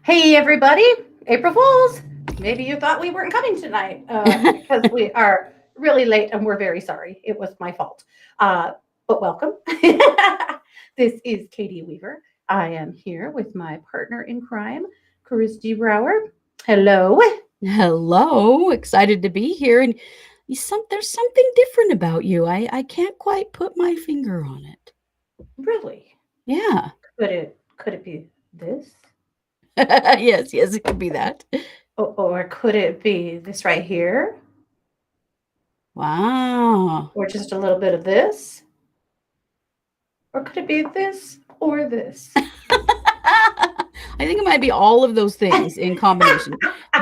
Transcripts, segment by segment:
Hey, everybody. April Fools. Maybe you thought we weren't coming tonight because we are really late and we're very sorry. It was my fault. But welcome. This is Katie Weaver. I am here with my partner in crime, Christy Brower. Hello. Hello, excited to be here. And there's something different about you. I can't quite put my finger on it. Really? Yeah. Could it be this? Yes, it could be that. Or could it be this right here? Wow. Or just a little bit of this? Or could it be this or this? I think it might be all of those things in combination.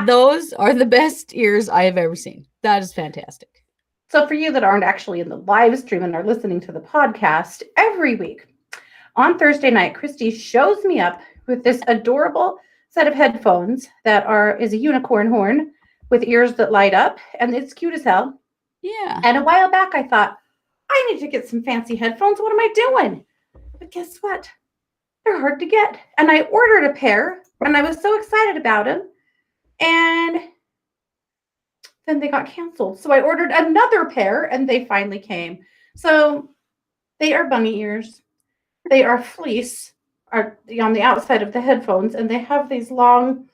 Those are the best ears I have ever seen. That is fantastic. So, for you that aren't actually in the live stream and are listening to the podcast, every week on Thursday night, Christy shows me up with this adorable set of headphones that is a unicorn horn with ears that light up, and it's cute as hell. Yeah. And a while back, I thought, I need to get some fancy headphones. What am I doing? But guess what? They're hard to get. And I ordered a pair, and I was so excited about them. And then they got canceled. So I ordered another pair and they finally came. So they are bunny ears. They are fleece on the outside of the headphones, and they have these long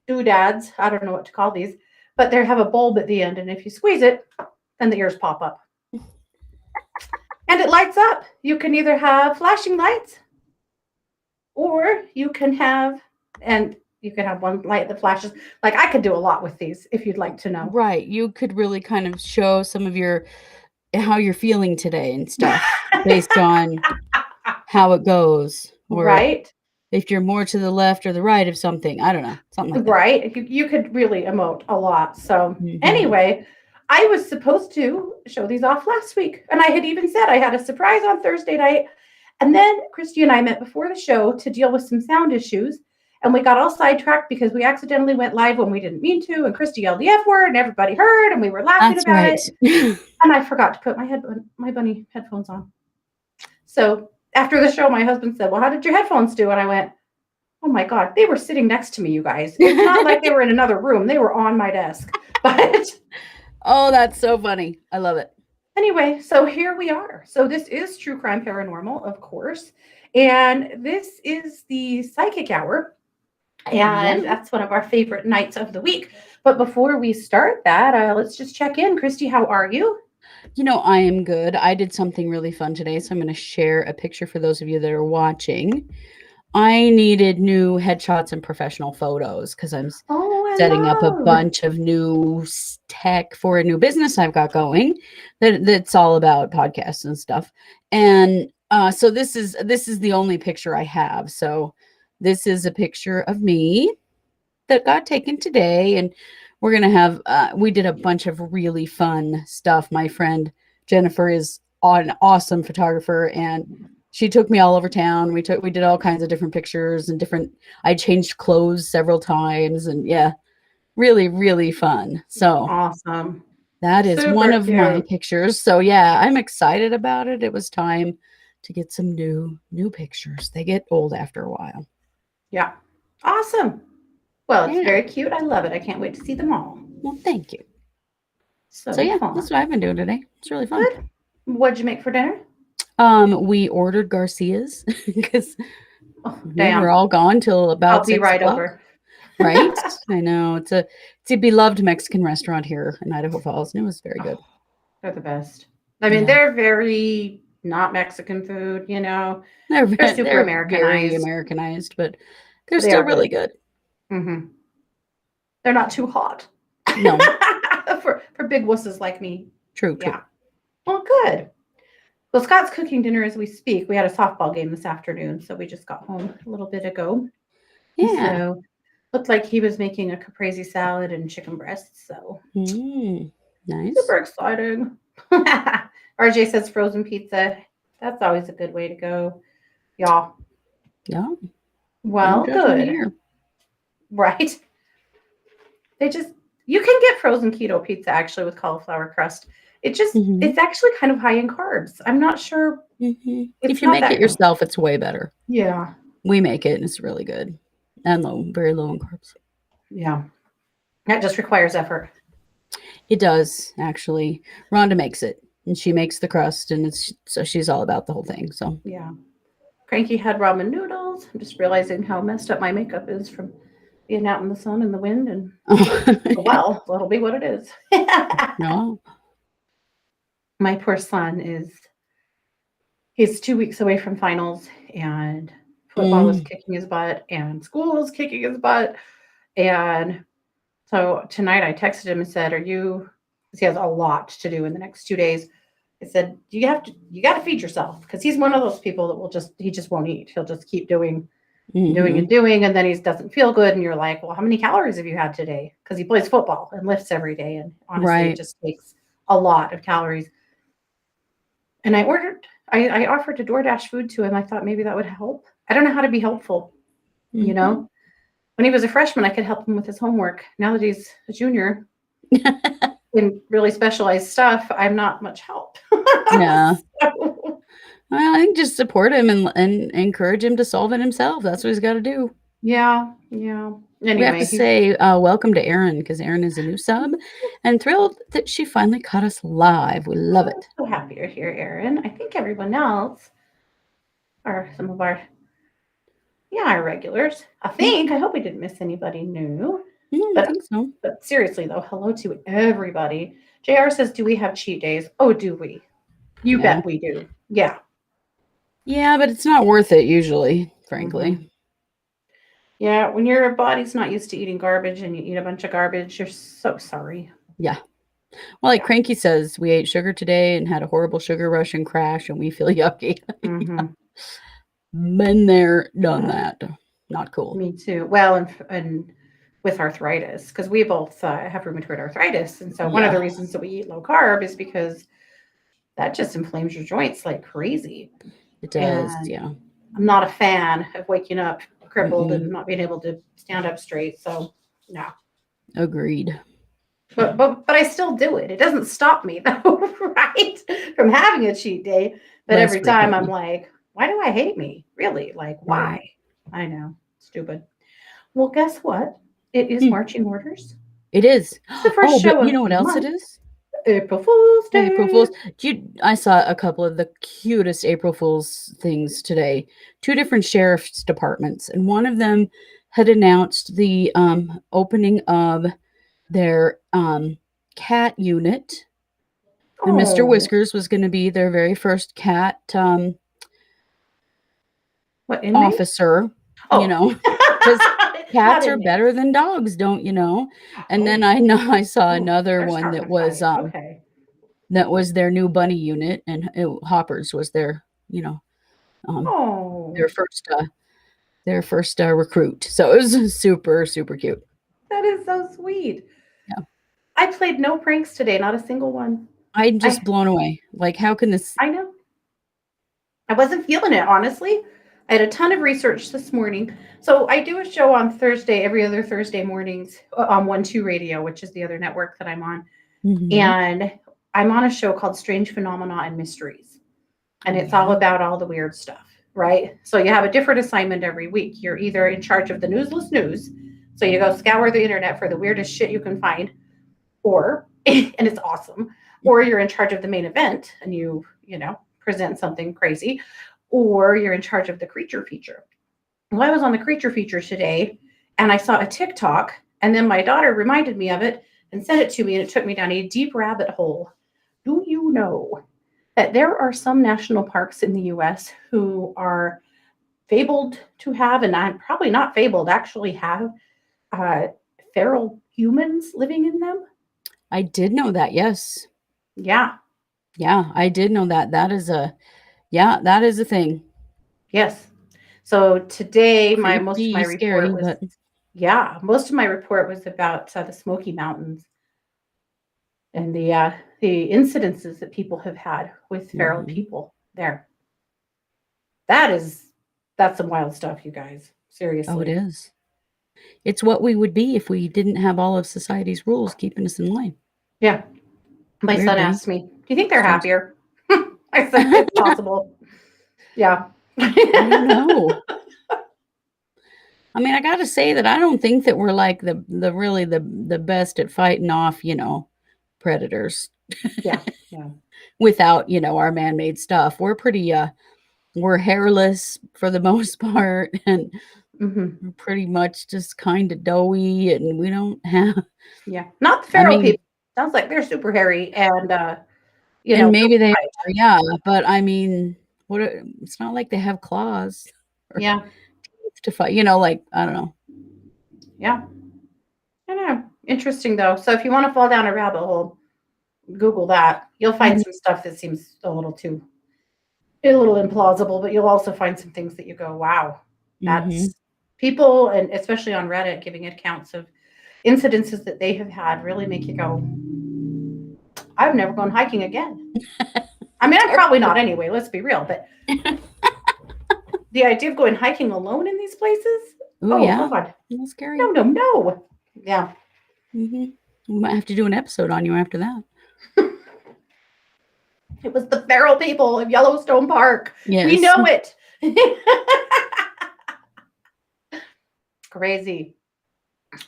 doodads. I don't know what to call these, but they have a bulb at the end. And if you squeeze it, then the ears pop up. And it lights up. You can either have flashing lights or you can have one light that flashes. Like, I could do a lot with these if you'd like to know. Right. You could really kind of show some of how you're feeling today and stuff based on how it goes. Or right. If you're more to the left or the right of something. I don't know. Something like that. Right. You could really emote a lot. So anyway, I was supposed to show these off last week. And I had even said I had a surprise on Thursday night. And then Christy and I met before the show to deal with some sound issues. And we got all sidetracked because we accidentally went live when we didn't mean to. And Christy yelled the F word and everybody heard. And we were laughing about it. And I forgot to put my bunny headphones on. So after the show, my husband said, well, how did your headphones do? And I went, oh my God, they were sitting next to me, you guys. It's not like they were in another room. They were on my desk. But oh, that's so funny. I love it. Anyway, so here we are. So this is True Crime Paranormal, of course. And this is the Psychic Hour. And that's one of our favorite nights of the week. But before we start that, let's just check in. Christy, how are you? I am good. I did something really fun today, so I'm going to share a picture for those of you that are watching. I needed new headshots and professional photos because I'm setting up a bunch of new tech for a new business I've got going that's all about podcasts and stuff. And so this is the only picture I have. So this is a picture of me that got taken today, and we're going to have, we did a bunch of really fun stuff. My friend Jennifer is an awesome photographer, and she took me all over town. We did all kinds of different pictures and I changed clothes several times, and yeah, really, really fun. So awesome. That is one of my pictures. So yeah, I'm excited about it. It was time to get some new pictures. They get old after a while. Yeah. Awesome. Well, it's very cute. I love it. I can't wait to see them all. Well, thank you. So yeah, fun. That's what I've been doing today. It's really fun. Good. What'd you make for dinner? We ordered Garcia's because we were all gone till about I'll be right over. Right? I know. It's a beloved Mexican restaurant here in Idaho Falls, and it was very good. They're the best. I mean, they're very not Mexican food, They're super Americanized. Very Americanized, but they're still really good. Mm-hmm. They're not too hot. No. for big wusses like me. True. Yeah. Well, good. Well, Scott's cooking dinner as we speak. We had a softball game this afternoon, so we just got home a little bit ago. Yeah. So looked like he was making a caprese salad and chicken breasts. So nice. Super exciting. RJ says frozen pizza. That's always a good way to go. Y'all. Yeah. Well, good. Right. You can get frozen keto pizza actually with cauliflower crust. It's actually kind of high in carbs. I'm not sure. If you make it yourself, it's way better. Yeah. We make it and it's really good. and very low in carbs. Yeah. That just requires effort. It does, actually. Rhonda makes it, and she makes the crust, and so she's all about the whole thing. So yeah. Cranky had ramen noodles. I'm just realizing how messed up my makeup is from being out in the sun and the wind. And well, that'll be what it is. No. My poor son he's 2 weeks away from finals, and football is kicking his butt, and school is kicking his butt. And so tonight I texted him and said, because he has a lot to do in the next 2 days. I said, you got to feed yourself, because he's one of those people that he just won't eat. He'll just keep doing and doing. And then he doesn't feel good. And you're like, well, how many calories have you had today? Because he plays football and lifts every day. And honestly, It just takes a lot of calories. And I offered to DoorDash food to him. I thought maybe that would help. I don't know how to be helpful. You know, when he was a freshman, I could help him with his homework. Now that he's a junior in really specialized stuff, I'm not much help. Yeah. Well, I think just support him and encourage him to solve it himself. That's what he's got to do. Yeah. Anyway, we have to say welcome to Erin, because Erin is a new sub, and thrilled that she finally caught us live. We love it. So happy you're here, Erin. I think everyone else are some of our regulars. I hope we didn't miss anybody new. I think so. But seriously, though, hello to everybody. JR says, do we have cheat days? Oh, do we? You bet we do. Yeah. Yeah, but it's not worth it usually, frankly. Yeah, when your body's not used to eating garbage and you eat a bunch of garbage, you're so sorry. Yeah. Well, like Cranky says, we ate sugar today and had a horrible sugar rush and crash, and we feel yucky. Been there, done that. Not cool. Me too. Well, and with arthritis, because we both have rheumatoid arthritis. And so one of the reasons that we eat low carb is because that just inflames your joints like crazy. It does, yeah. I'm not a fan of waking up crippled and not being able to stand up straight. So, no. Agreed. But I still do it. It doesn't stop me, though, right? From having a cheat day. But every time I'm like, why do I hate me? Really? Like, why? I know. Stupid. Well, guess what? It is marching orders. It is. It's the first show but you know what else it is? April Fool's Day. April Fool's. I saw a couple of the cutest April Fool's things today. 2 different sheriff's departments, and one of them had announced the opening of their cat unit. And Mr. Whiskers was going to be their very first cat officer. You know, because cats are better than dogs, don't you know? And then I saw another one that was that was their new bunny unit, and Hoppers was their their first recruit. So it was super, super cute. That is so sweet. Yeah. I played no pranks today, not a single one. I'm just blown away. Like, how can this? I know. I wasn't feeling it, honestly. I had a ton of research this morning. So I do a show on Thursday, every other Thursday mornings on 1-2 Radio, which is the other network that I'm on. And I'm on a show called Strange Phenomena and Mysteries. And it's all about all the weird stuff, right? So you have a different assignment every week. You're either in charge of the newsless news. So you go scour the internet for the weirdest shit you can find, and it's awesome. Or you're in charge of the main event and you present something crazy. Or you're in charge of the creature feature. Well, I was on the creature feature today, and I saw a TikTok, and then my daughter reminded me of it and sent it to me, and it took me down a deep rabbit hole. Do you know that there are some national parks in the U.S. who are fabled to have, and probably not fabled, actually have feral humans living in them? I did know that, yes. Yeah. Yeah, I did know that. That is a thing. Yes. So today, Creepy, most of my report was about the Smoky Mountains and the incidences that people have had with feral people there. That's some wild stuff, you guys. Seriously. Oh, it is. It's what we would be if we didn't have all of society's rules keeping us in line. Yeah. My son asked me, do you think they're happier? I said, it's possible. Yeah. I don't know. I mean, I got to say that I don't think that we're like the best at fighting off, predators Yeah. Yeah. without, our man-made stuff. We're pretty we're hairless for the most part, and Hmm. we're pretty much just kind of doughy, and we don't have, Yeah. Not the I feral mean, people. Sounds like they're super hairy and and built maybe to they fight. are, yeah, but I mean, it's not like they have claws or Yeah. teeth to fight, like, I don't know. Yeah. I know. Interesting though. So if you want to fall down a rabbit hole, Google that. You'll find Mhm. some stuff that seems a little implausible, but you'll also find some things that you go, wow, Mhm. that's people, and especially on Reddit, giving accounts of incidences that they have had really make you go, I've never gone hiking again. I mean, I'm probably not anyway, let's be real, but the idea of going hiking alone in these places, Oh oh yeah, God, a little scary. no, no, no. Yeah. Mhm. We might have to do an episode on you after that. It was the feral people of Yellowstone Park. We Yes. know it. Crazy.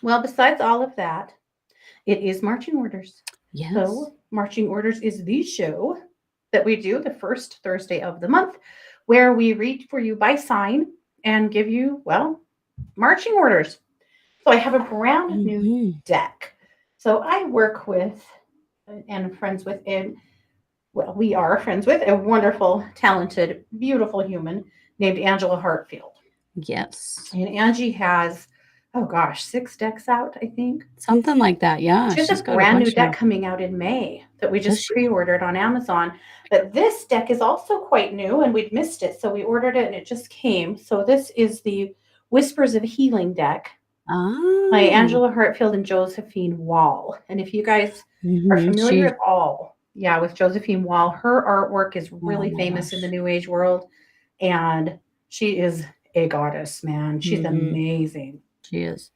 Well, besides all of that, it is marching orders. Yes. So, marching orders is the show that we do the first Thursday of the month, where we read for you by sign and give you, well, marching orders. So, I have a brand new Mhm. deck. So, I work with and friends with, and well, we are friends with a wonderful, talented, beautiful human named Angela Hartfield. Yes. And Angie has, oh gosh, 6 decks out, I think. Something like that. Yeah, She has she's a got a brand new bunch deck now. coming out in May that we Does just she? pre-ordered on Amazon. But this deck is also quite new and we'd missed it. So we ordered it and it just came. So this is the Whispers of Healing deck by Ah. Angela Hartfield and Josephine Wall. And if you guys are Mhm. familiar at all, yeah, with Josephine Wall, her artwork is Oh really my famous in the gosh. New Age world. And she is a goddess, man. She's Mhm. amazing. She is.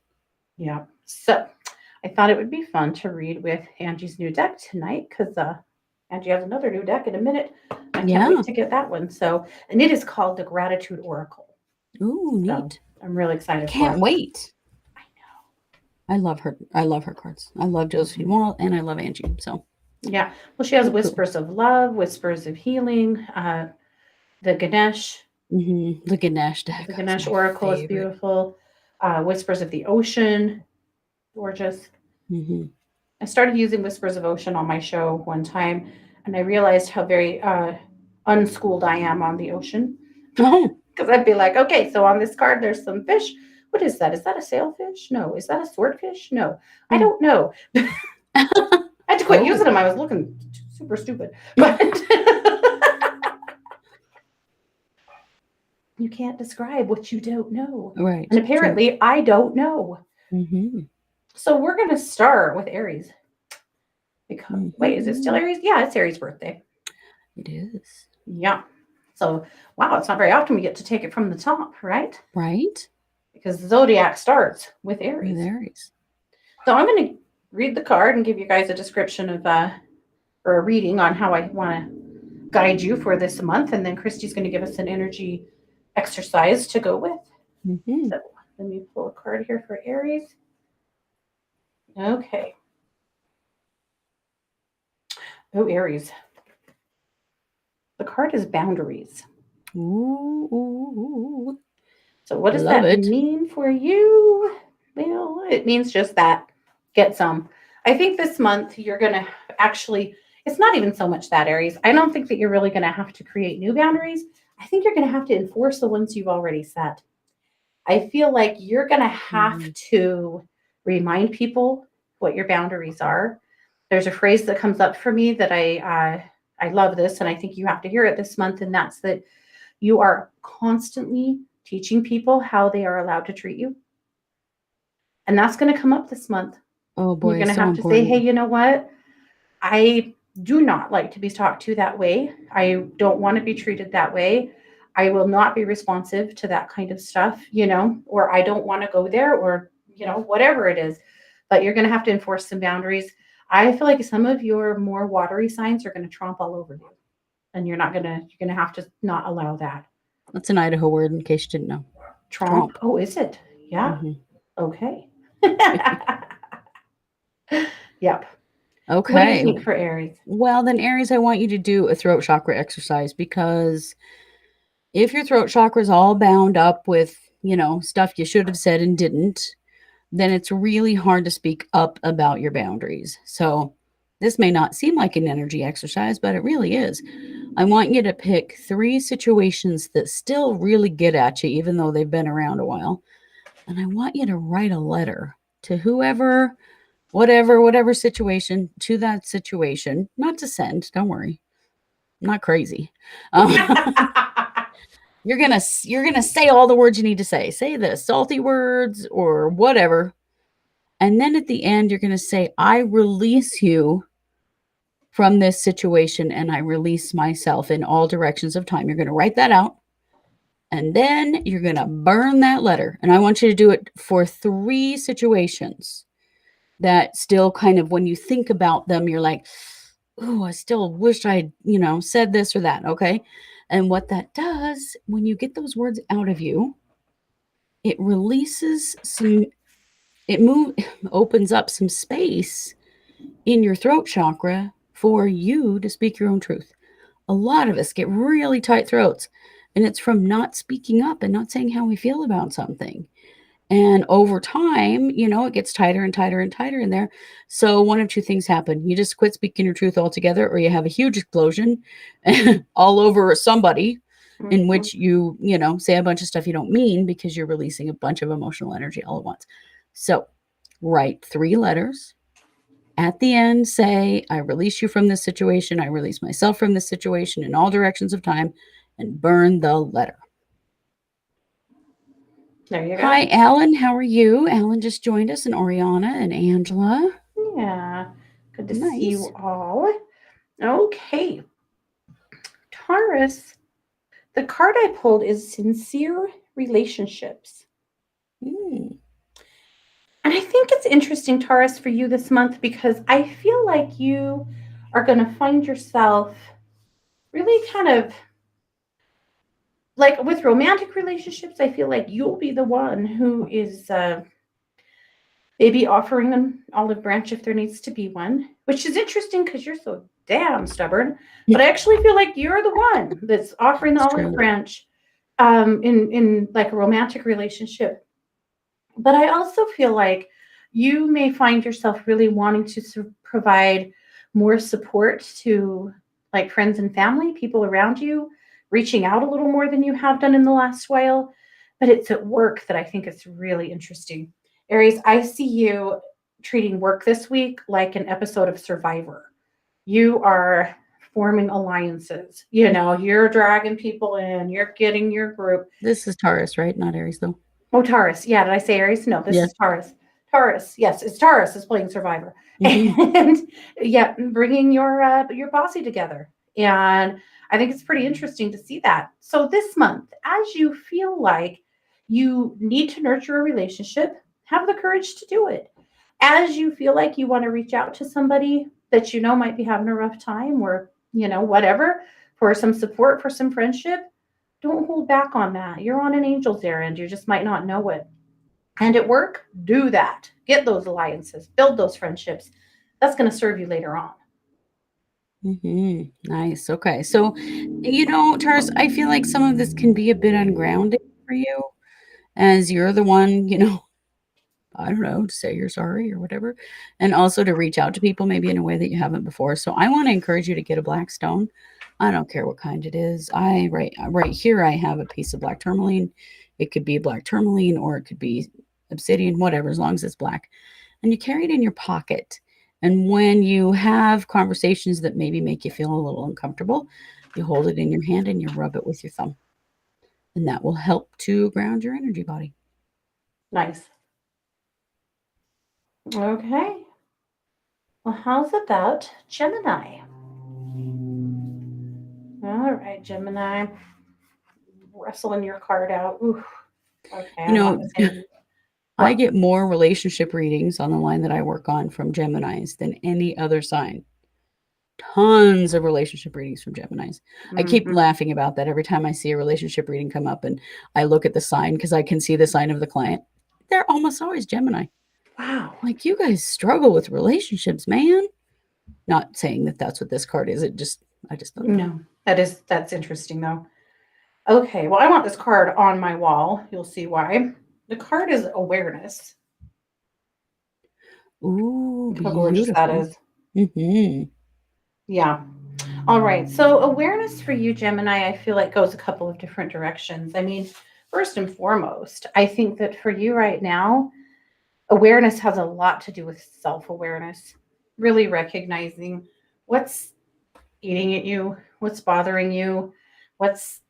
Yeah. So I thought it would be fun to read with Angie's new deck tonight because Angie has another new deck in a minute. I can't Yeah. wait to get that one. So, and it is called the Gratitude Oracle. Ooh, So neat. I'm really excited for Can't it. wait. I I love her. I love her cards. I love know. Josephine Wall and I love Angie. So Yeah. Well, she has cool, cool. Whispers of Love, Whispers of Healing, the Ganesh. The Ganesh deck The is Ganesh my Oracle is favorite. beautiful. Whispers of the Ocean, gorgeous. Mhm. I started using Whispers of Ocean on my show one time, and I realized how very unschooled I am on the ocean. Oh. Because I'd be like, okay, so on this card, there's some fish. What is that? Is that a sailfish? No. Is that a swordfish? No. I Hmm. don't know. I had to quit Oh. using them. I was looking super stupid. But you can't describe what you don't know. Right. And True. apparently, I don't know. Mhm. So we're going to start with Aries. Because, wait, is it still Mhm. Aries? Yeah, it's Aries' birthday. It is. Yeah. So, wow, it's not very often we get to take it from the top, right? Right? Because the zodiac starts with With Aries. Aries. So I'm going to read the card and give you guys a description of or a reading on how I want to guide you for this month, and then Christy's going to give us an energy exercise to go with. Mhm. So let me pull a card here for Aries. Okay. Oh, Aries. The card is boundaries. Ooh. So what does Love that it. mean for you? Well, it means just that. Get some. I think this month you're going to actually, it's not even so much that, Aries. I don't think that you're really going to have to create new boundaries. I think you're going to have to enforce the ones you've already set. I feel like you're going to have Mhm. to remind people what your boundaries are. There's a phrase that comes up for me that I love this, and I think you have to hear it this month, and that's that you are constantly teaching people how they are allowed to treat you. And that's going to come up this month. Oh You're boy, going to so have to say, hey, important. you know what? I do not like to be talked to that way. I don't want to be treated that way. I will not be responsive to that kind of stuff, or I don't want to go there, or, whatever it is. But you're going to have to enforce some boundaries. I feel like some of your more watery signs are going to tromp all over you. And you're going to have to not allow that. That's an Idaho word in case you didn't know. Tromp. Tromp. Oh, is it? Yeah. Okay. Yep. Okay. What do you think for Aries? Well, then Aries, I want you to do a throat chakra exercise, because if your throat chakra is all bound up with, stuff you should have said and didn't, then it's really hard to speak up about your boundaries. So this may not seem like an energy exercise, but it really is. I want you to pick 3 situations that still really get at you, even though they've been around a while. And I want you to write a letter to whoever, whatever situation, to that situation, not to send, don't worry. I'm not crazy. You're going to say all the words you need to say. Say the salty words or whatever. And then at the end, you're going to say, I release you from this situation, and I release myself in all directions of time. You're going to write that out, and then you're going to burn that letter. And I want you to do it for 3 situations that still kind of, when you think about them, you're like, oh, I still wish I, said this or that. Okay. And what that does, when you get those words out of you, it releases opens up some space in your throat chakra for you to speak your own truth. A lot of us get really tight throats, and it's from not speaking up and not saying how we feel about something. And over time, it gets tighter and tighter and tighter in there. So one of 2 things happen. You just quit speaking your truth altogether, or you have a huge explosion all over somebody in which you say a bunch of stuff you don't mean because you're releasing a bunch of emotional energy all at once. So write 3 letters. At the end, say, I release you from this situation. I release myself from this situation in all directions of time, and burn the letter. There you go. Hi, Alan. How are you? Alan just joined us, and Oriana and Angela. Yeah. Good to see you all. Okay. Taurus, the card I pulled is sincere relationships. And I think it's interesting, Taurus, for you this month, because I feel like you are going to find yourself really kind of like with romantic relationships. I feel like you'll be the one who is maybe offering an olive branch if there needs to be one, which is interesting because you're so damn stubborn. But I actually feel like you're the one that's offering the olive branch in like a romantic relationship. But I also feel like you may find yourself really wanting to provide more support to like friends and family, people around you, reaching out a little more than you have done in the last while. But it's at work that I think it's really interesting. Aries, I see you treating work this week like an episode of Survivor. You are forming alliances. You're dragging people in. You're getting your group. This is Taurus, right? Not Aries, though. Oh, Taurus. Yeah. Did I say Aries? No, this is Taurus. Taurus. Yes, it's Taurus is playing Survivor. Mm-hmm. And yeah, bringing your posse together. And I think it's pretty interesting to see that. So this month, as you feel like you need to nurture a relationship, have the courage to do it. As you feel like you want to reach out to somebody that might be having a rough time or, whatever, for some support, for some friendship, don't hold back on that. You're on an angel's errand. You just might not know it. And at work, do that. Get those alliances. Build those friendships. That's going to serve you later on. Nice. Okay. So, Taurus, I feel like some of this can be a bit ungrounded for you, as you're the one, I don't know, to say you're sorry or whatever, and also to reach out to people maybe in a way that you haven't before. So I want to encourage you to get a black stone. I don't care what kind it is. Right here, I have a piece of black tourmaline. It could be black tourmaline or it could be obsidian, whatever, as long as it's black. And you carry it in your pocket. And when you have conversations that maybe make you feel a little uncomfortable, you hold it in your hand and you rub it with your thumb. And that will help to ground your energy body. Nice. Okay. Well, how's about Gemini? All right, Gemini. Wrestling your card out. Ooh. Okay. I get more relationship readings on the line that I work on from Geminis than any other sign. Tons of relationship readings from Geminis. I keep laughing about that every time I see a relationship reading come up and I look at the sign because I can see the sign of the client. they're almost always Gemini. Wow. Like, you guys struggle with relationships, man. Not saying that that's what this card is. I just thought. No, that's interesting though. Okay, well, I want this card on my wall. You'll see why. The card is awareness. Ooh, Look how gorgeous that is. Mm-hmm. Yeah. All right. So awareness for you, Gemini, I feel like goes a couple of different directions. I mean, first and foremost, I think that for you right now, awareness has a lot to do with self-awareness, really recognizing what's eating at you, what's bothering you, what's,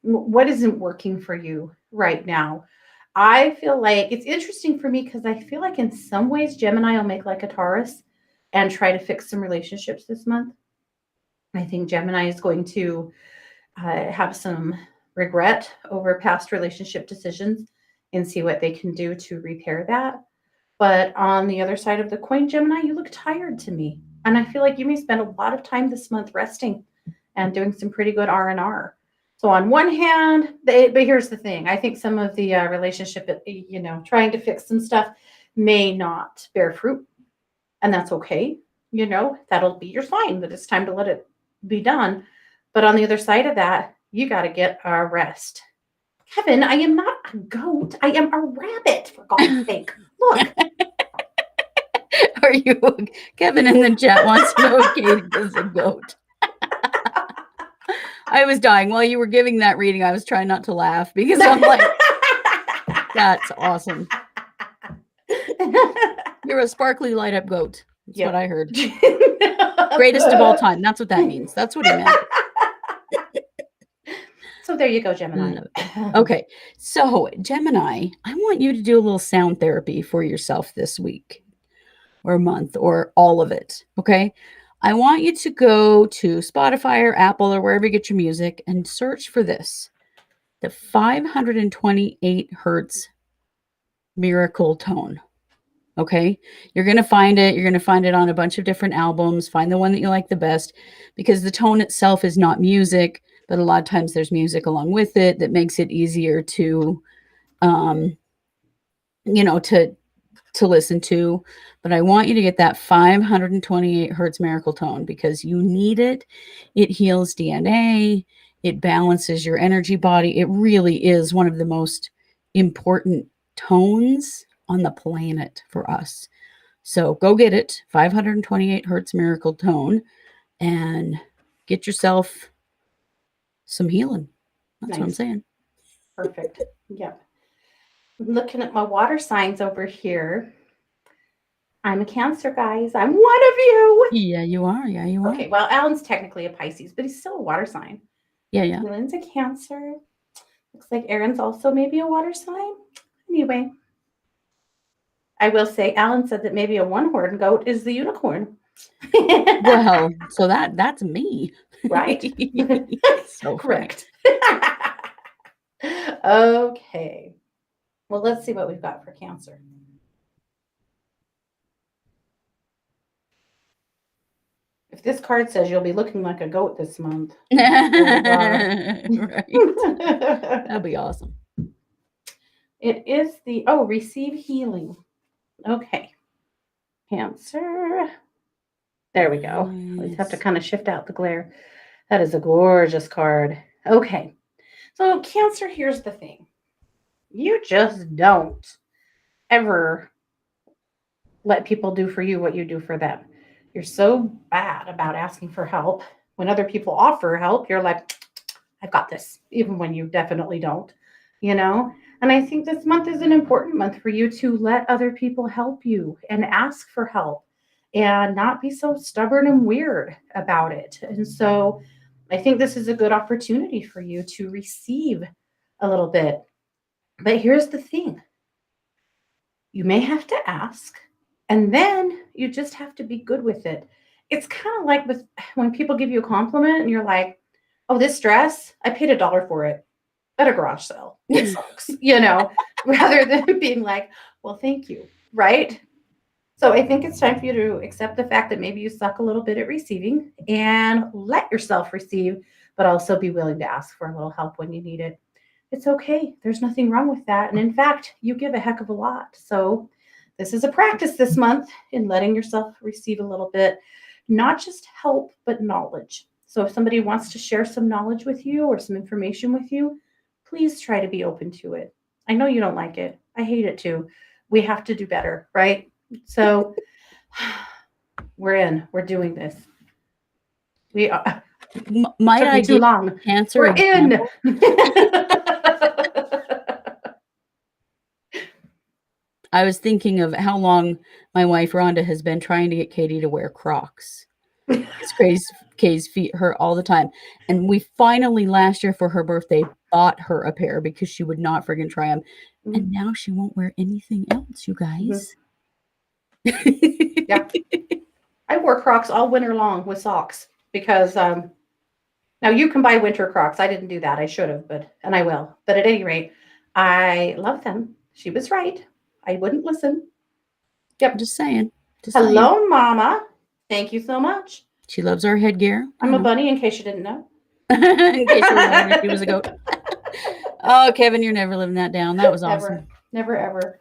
what isn't working for you right now. I feel like it's interesting for me because I feel like in some ways Gemini will make like a Taurus and try to fix some relationships this month. I think Gemini is going to have some regret over past relationship decisions and see what they can do to repair that. But on the other side of the coin, Gemini, you look tired to me. And I feel like you may spend a lot of time this month resting and doing some pretty good R&R. So on one hand, but here's the thing. I think some of the relationship, trying to fix some stuff may not bear fruit. And that's okay. That'll be your sign that it's time to let it be done. But on the other side of that, you got to get a rest. Kevin, I am not a goat. I am a rabbit, for God's sake. Look. Are you? Kevin in the chat wants to know if Katie is a goat. I was dying while you were giving that reading. I was trying not to laugh because I'm like, that's awesome. You're a sparkly light up goat. That's what I heard. Greatest of all time. That's what that means. That's what he meant. So there you go, Gemini. Okay. So Gemini, I want you to do a little sound therapy for yourself this week or month or all of it. Okay. I want you to go to Spotify or Apple or wherever you get your music and search for this, the 528 hertz miracle tone. Okay. You're going to find it. You're going to find it on a bunch of different albums. Find the one that you like the best, because the tone itself is not music, but a lot of times there's music along with it that makes it easier to, to listen to. But I want you to get that 528 hertz miracle tone because you need it. It heals DNA. It balances your energy body. It really is one of the most important tones on the planet for us. So go get it, 528 hertz miracle tone, and get yourself some healing. That's what I'm saying. Perfect. Yep. Looking at my water signs over here. I'm a Cancer, guys. I'm one of you. Yeah, you are. Yeah, you are. Okay, well, Alan's technically a Pisces, but he's still a water sign. Yeah. Lynn's a Cancer. Looks like Aaron's also maybe a water sign. Anyway, I will say Alan said that maybe a one-horned goat is the unicorn. Well, so that's me. Right. So correct. Okay. Well, let's see what we've got for Cancer. If this card says you'll be looking like a goat this month. Right. That'd be awesome. It is receive healing. Okay. Cancer. There we go. Nice. We have to kind of shift out the glare. That is a gorgeous card. Okay. So Cancer, here's the thing. You just don't ever let people do for you what you do for them. You're so bad about asking for help. When other people offer help, you're like, I've got this, even when you definitely don't, And I think this month is an important month for you to let other people help you and ask for help and not be so stubborn and weird about it. And so I think this is a good opportunity for you to receive a little bit. But here's the thing. You may have to ask, and then you just have to be good with it. It's kind of like when people give you a compliment and you're like, oh, this dress, I paid $1 for it at a garage sale. It sucks, rather than being like, well, thank you, right? So I think it's time for you to accept the fact that maybe you suck a little bit at receiving and let yourself receive, but also be willing to ask for a little help when you need it. It's okay. There's nothing wrong with that. And in fact, you give a heck of a lot. So this is a practice this month in letting yourself receive a little bit, not just help, but knowledge. So if somebody wants to share some knowledge with you or some information with you, please try to be open to it. I know you don't like it. I hate it too. We have to do better, right? So we're doing this. We are. Might Took I me too give long. Cancer We're in. I was thinking of how long my wife Rhonda has been trying to get Katie to wear Crocs. Kay's feet hurt all the time. And we finally last year for her birthday bought her a pair because she would not friggin' try them. Mm-hmm. And now she won't wear anything else, you guys. Mm-hmm. Yeah. I wore Crocs all winter long with socks because now you can buy winter Crocs. I didn't do that. I should have, and I will. But at any rate, I love them. She was right. I wouldn't listen. Yep. Just saying. Hello, Mama. Thank you so much. She loves our headgear. I'm a bunny, in case you didn't know. In case you were wondering if she was a goat. Oh, Kevin, you're never living that down. That was awesome. Never, ever.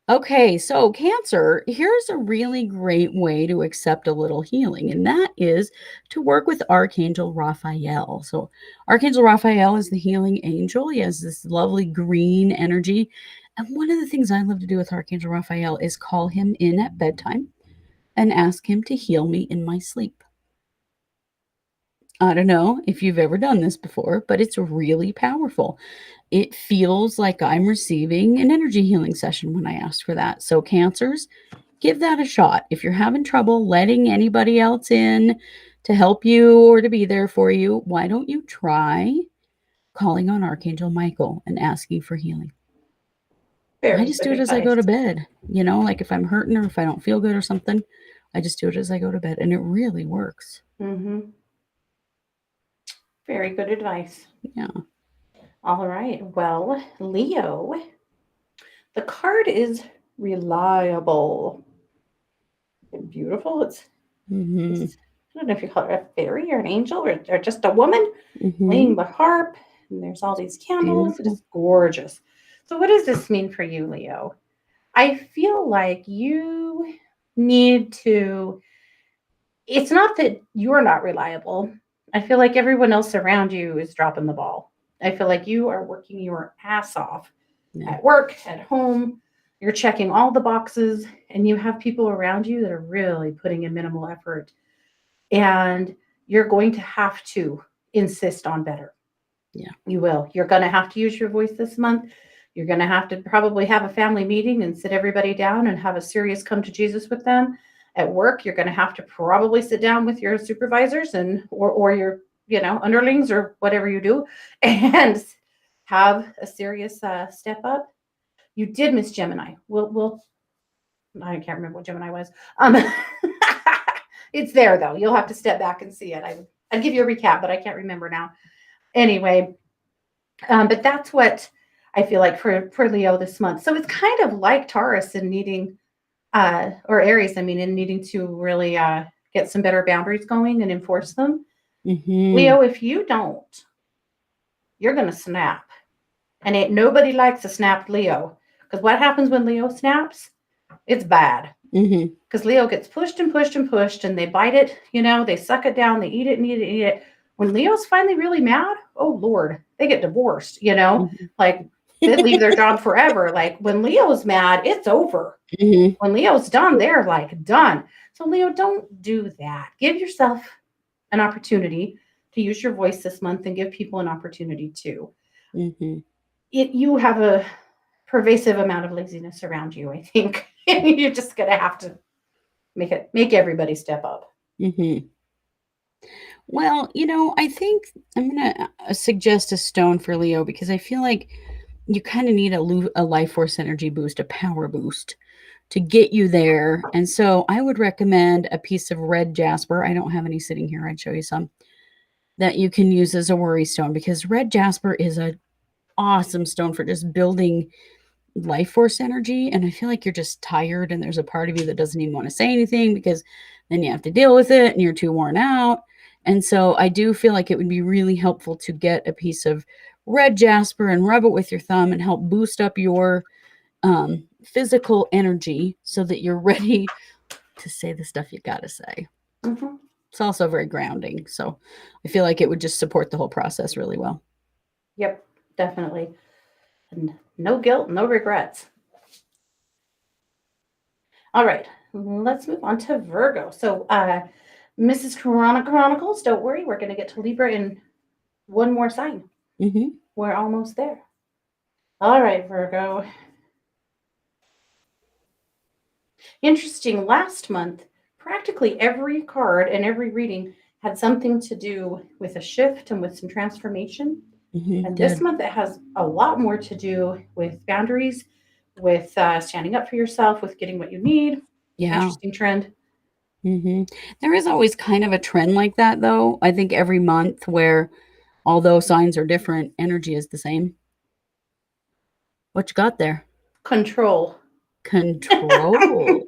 Okay, so Cancer, here's a really great way to accept a little healing, and that is to work with Archangel Raphael. So Archangel Raphael is the healing angel. He has this lovely green energy. And one of the things I love to do with Archangel Raphael is call him in at bedtime and ask him to heal me in my sleep. I don't know if you've ever done this before, but it's really powerful. It feels like I'm receiving an energy healing session when I ask for that. So Cancers, give that a shot. If you're having trouble letting anybody else in to help you or to be there for you, why don't you try calling on Archangel Michael and asking for healing? I just do it as I go to bed. You know, like if I'm hurting or if I don't feel good or something, I just do it as I go to bed. And it really works. Mm-hmm. Very good advice. Yeah. All right. Well, Leo, the card is reliable. And beautiful. It's, I don't know if you call it a fairy or an angel or just a woman playing the harp. And there's all these candles. Beautiful. It is gorgeous. So what does this mean for you, Leo? I feel like you need to, it's not that you're not reliable. I feel like everyone else around you is dropping the ball. I feel like you are working your ass off at work, at home. You're checking all the boxes, and you have people around you that are really putting in minimal effort. And you're going to have to insist on better. Yeah, you will. You're going to have to use your voice this month. You're going to have to probably have a family meeting and sit everybody down and have a serious come to Jesus with them. At work, you're going to have to probably sit down with your supervisors and or your underlings or whatever you do and have a serious step up. You did miss Gemini. We'll I can't remember what Gemini was. It's there though. You'll have to step back and see it. I'd give you a recap, but I can't remember now. Anyway, but that's what I feel like for Leo this month. So it's kind of like Taurus in needing or Aries, in needing to really get some better boundaries going and enforce them. Leo, if you don't, you're going to snap. And nobody likes a snapped Leo. Because what happens when Leo snaps? It's bad. Because Leo gets pushed and pushed and pushed, and they bite it, they suck it down, they eat it and eat it and eat it. When Leo's finally really mad, oh Lord, they get divorced, like they leave their job forever. Like when Leo's mad, it's over. When Leo's done, they're like done. So Leo, don't do that. Give yourself an opportunity to use your voice this month and give people an opportunity too. You have a pervasive amount of laziness around you, I think. You're just going to have to make everybody step up. Well, I think I'm going to suggest a stone for Leo because I feel like you kind of need a life force energy boost, a power boost to get you there. And so I would recommend a piece of red jasper. I don't have any sitting here. I'd show you some that you can use as a worry stone because red jasper is an awesome stone for just building life force energy. And I feel like you're just tired and there's a part of you that doesn't even want to say anything because then you have to deal with it and you're too worn out. And so I do feel like it would be really helpful to get a piece of red jasper and rub it with your thumb and help boost up your physical energy so that you're ready to say the stuff you gotta say. Mm-hmm. It's also very grounding. So I feel like it would just support the whole process really well. Yep, definitely. And no guilt, no regrets. All right, let's move on to Virgo. So, Mrs. Chronicles, don't worry, we're going to get to Libra in one more sign. Mm-hmm. We're almost there. All right, Virgo. Interesting, last month, practically every card and every reading had something to do with a shift and with some transformation. Mm-hmm. And this month, it has a lot more to do with boundaries, with standing up for yourself, with getting what you need. Yeah. Interesting trend. Mm-hmm. There is always kind of a trend like that, though. I think every month where, although signs are different, energy is the same. What you got there? Control. Control.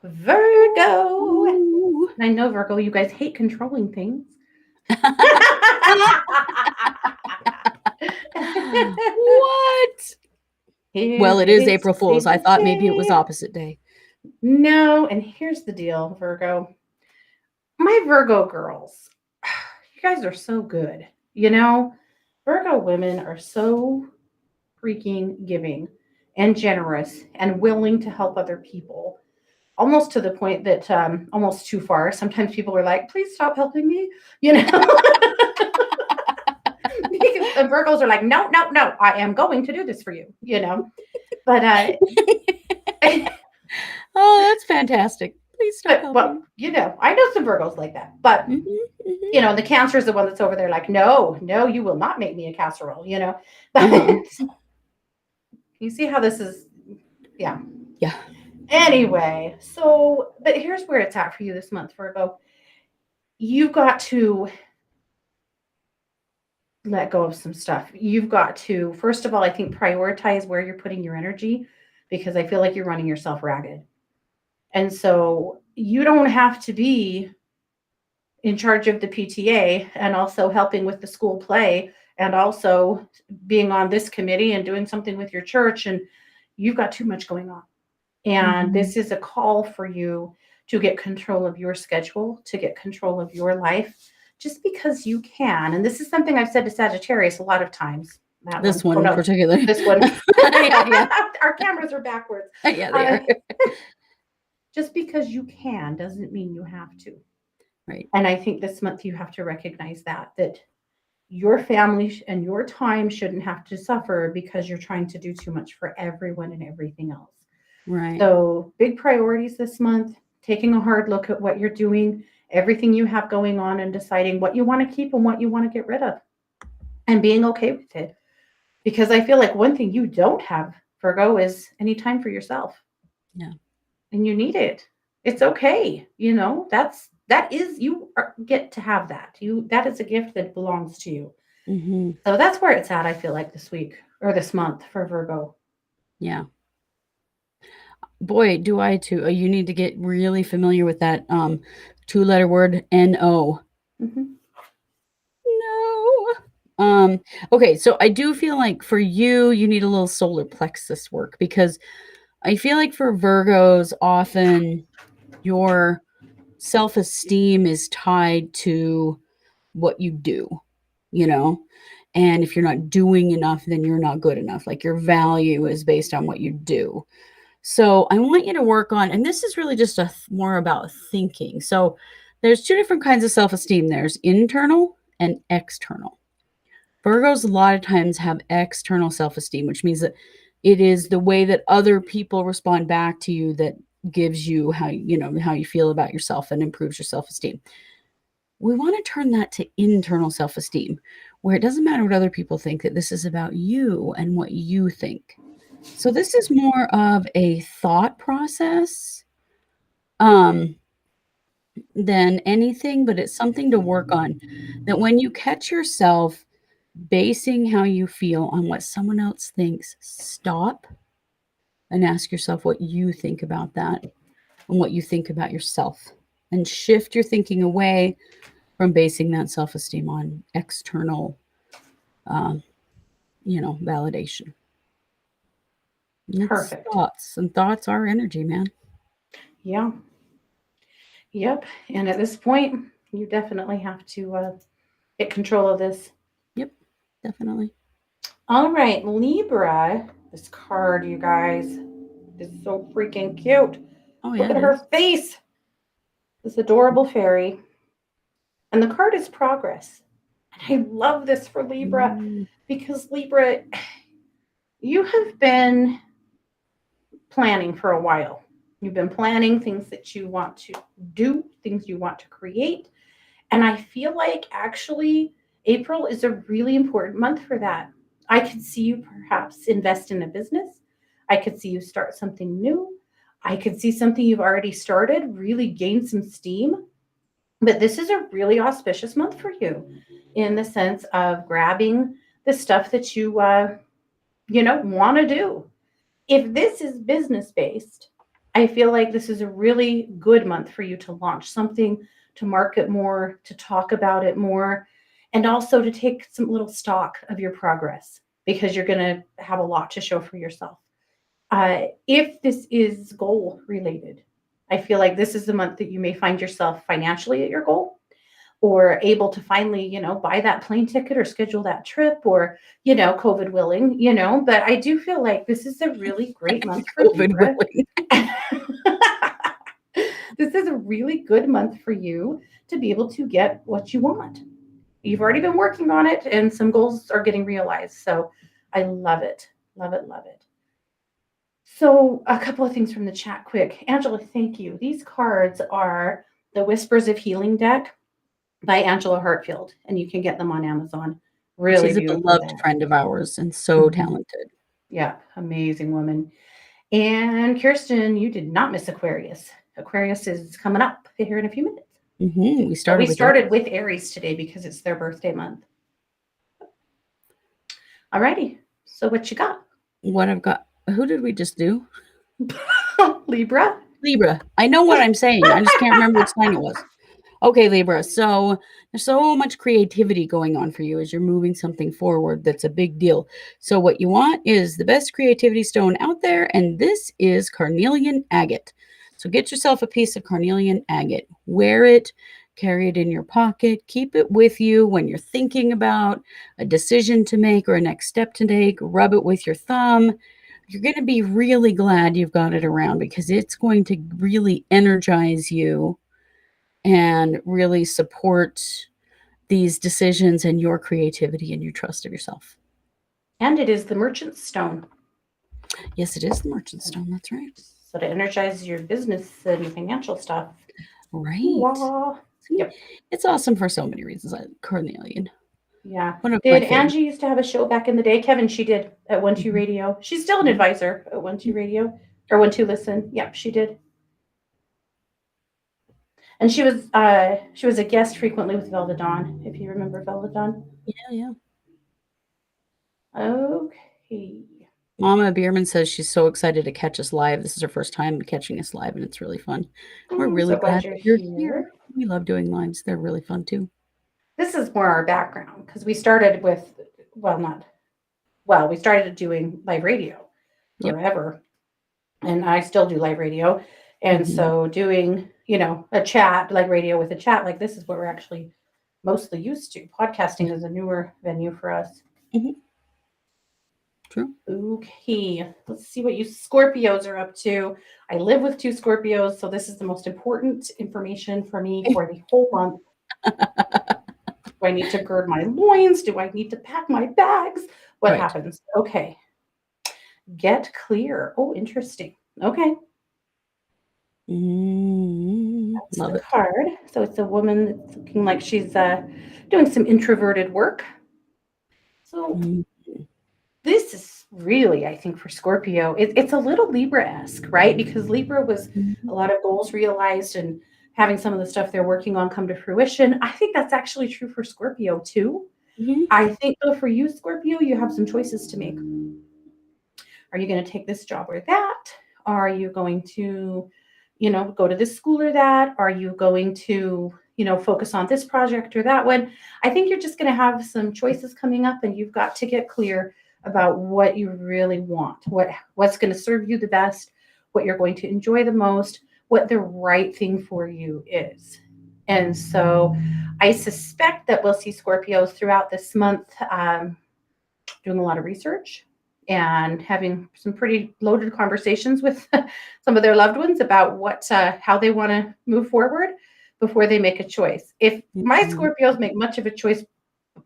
Virgo. Ooh. I know, Virgo, you guys hate controlling things. What? Well, it is April Fool's. I thought maybe it was opposite day. No, and here's the deal, Virgo. My Virgo girls, you guys are so good. You know, Virgo women are so freaking giving and generous and willing to help other people. Almost to the point that almost too far. Sometimes people are like, please stop helping me. You know, because the Virgos are like, no, no, no, I am going to do this for you, you know. But oh, that's fantastic. Please stop helping. Well, you know, I know some Virgos like that. But you know, the Cancer is the one that's over there like, no, no, you will not make me a casserole, you know. But you see how this is, yeah. Anyway, so, but here's where it's at for you this month, Virgo. You've got to let go of some stuff. You've got to, first of all, I think prioritize where you're putting your energy, because I feel like you're running yourself ragged. And so you don't have to be in charge of the PTA and also helping with the school play and also being on this committee and doing something with your church. And you've got too much going on. And this is a call for you to get control of your schedule, to get control of your life, just because you can. And this is something I've said to Sagittarius a lot of times. This one in particular. This one. Yeah. Our cameras are backwards. Yeah, they are. Just because you can doesn't mean you have to. Right. And I think this month you have to recognize that your family and your time shouldn't have to suffer because you're trying to do too much for everyone and everything else. Right. So big priorities this month, taking a hard look at what you're doing, everything you have going on, and deciding what you want to keep and what you want to get rid of and being okay with it. Because I feel like one thing you don't have, Virgo, is any time for yourself. Yeah. And you need it. It's okay. You know, you get to have that. That is a gift that belongs to you. Mm-hmm. So that's where it's at, I feel like, this week or this month for Virgo. Yeah. Boy, do I too. You need to get really familiar with that 2-letter word, N-O. Mm-hmm. No. Okay, so I do feel like for you need a little solar plexus work, because I feel like for Virgos, often your self-esteem is tied to what you do, you know? And if you're not doing enough, then you're not good enough. Like your value is based on what you do. So I want you to work on, and this is really just more about thinking. So there's 2 different kinds of self-esteem. There's internal and external. Virgos a lot of times have external self-esteem, which means that it is the way that other people respond back to you that gives you how you feel about yourself and improves your self-esteem. We want to turn that to internal self-esteem, where it doesn't matter what other people think, that this is about you and what you think. So this is more of a thought process than anything, but it's something to work on. That when you catch yourself basing how you feel on what someone else thinks, stop and ask yourself what you think about that and what you think about yourself, and shift your thinking away from basing that self-esteem on external validation. And Perfect. thoughts, and thoughts are energy, man. Yeah. Yep. And at this point, you definitely have to get control of this. Yep, definitely. All right, Libra. This card, you guys, is so freaking cute. Oh, Look yeah, at it her is. face. This adorable fairy. And the card is progress. And I love this for Libra because Libra, you have been planning for a while. You've been planning things that you want to do, things you want to create. And I feel like actually April is a really important month for that. I could see you perhaps invest in a business. I could see you start something new. I could see something you've already started really gain some steam. But this is a really auspicious month for you in the sense of grabbing the stuff that you want to do. If this is business based, I feel like this is a really good month for you to launch something, to market more, to talk about it more, and also to take some little stock of your progress because you're going to have a lot to show for yourself. If this is goal related, I feel like this is the month that you may find yourself financially at your goal or able to finally, buy that plane ticket or schedule that trip or, COVID willing, but I do feel like this is a really great month for COVID Libra. willing. This is a really good month for you to be able to get what you want. You've already been working on it and some goals are getting realized. So I love it. Love it. Love it. So a couple of things from the chat quick. Angela, thank you. These cards are the Whispers of Healing deck by Angela Hartfield, and you can get them on Amazon. Really She's a beautiful beloved deck. friend of ours and so talented. Yeah, amazing woman. And Kirsten, you did not miss Aquarius. Aquarius is coming up here in a few minutes. We started with Aries today because it's their birthday month. Alrighty. So what you got? What I've got. Who did we just do? Libra. Libra. I know what I'm saying. I just can't remember which sign it was. Okay, Libra. So there's so much creativity going on for you as you're moving something forward. That's a big deal. So what you want is the best creativity stone out there, and this is carnelian agate. So get yourself a piece of carnelian agate. Wear it, carry it in your pocket, keep it with you when you're thinking about a decision to make or a next step to take. Rub it with your thumb. You're going to be really glad you've got it around because it's going to really energize you and really support these decisions and your creativity and your trust of yourself. And it is the Merchant Stone. Yes, it is the Merchant Stone. That's right. So to energize your business and financial stuff. Right. Yep. It's awesome for so many reasons. Carnelian. Yeah. Did Angie used to have a show back in the day? Kevin, she did at 1-2 Radio. She's still an advisor at 1-2 Radio or 1-2 Listen. Yep, she did. And she was a guest frequently with Velvet Dawn, if you remember Velvet Dawn. Yeah. Okay. Mama Bierman says she's so excited to catch us live. This is her first time catching us live, and it's really fun. We're really glad you're here. We love doing lives. They're really fun, too. This is more our background, because we started with, we started doing live radio forever. And I still do live radio. And so doing, a chat, like radio with a chat, like this is what we're actually mostly used to. Podcasting is a newer venue for us. True. Okay, let's see what you Scorpios are up to. I live with 2 Scorpios, so this is the most important information for me for the whole month. Do I need to gird my loins? Do I need to pack my bags? What happens? Okay. Get clear. Oh, interesting. Okay. That's Love the it. card. So it's a woman that's looking like she's doing some introverted work. So this is really, I think, for Scorpio, it's a little Libra-esque, right? Because Libra was a lot of goals realized and having some of the stuff they're working on come to fruition. I think that's actually true for Scorpio, too. I think, though, for you, Scorpio, you have some choices to make. Are you going to take this job or that? Are you going to, go to this school or that? Are you going to, focus on this project or that one? I think you're just going to have some choices coming up, and you've got to get clear about what you really want, what's going to serve you the best, what you're going to enjoy the most, what the right thing for you is. And so I suspect that we'll see Scorpios throughout this month doing a lot of research and having some pretty loaded conversations with some of their loved ones about how they want to move forward before they make a choice. If my Scorpios make much of a choice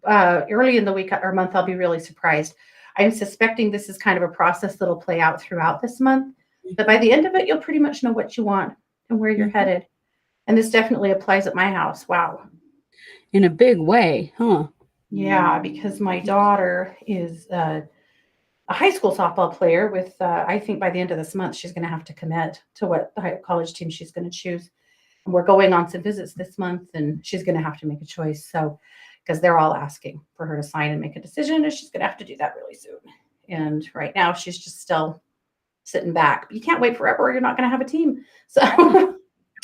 early in the week or month, I'll be really surprised. I'm suspecting this is kind of a process that'll play out throughout this month. But by the end of it, you'll pretty much know what you want and where you're headed. And this definitely applies at my house. Wow. In a big way, huh? Yeah, because my daughter is a high school softball player with, I think by the end of this month, she's going to have to commit to what college team she's going to choose. And we're going on some visits this month, and she's going to have to make a choice. So, because they're all asking for her to sign and make a decision, and she's going to have to do that really soon. And right now, she's just still sitting back. But you can't wait forever, or you're not going to have a team. So,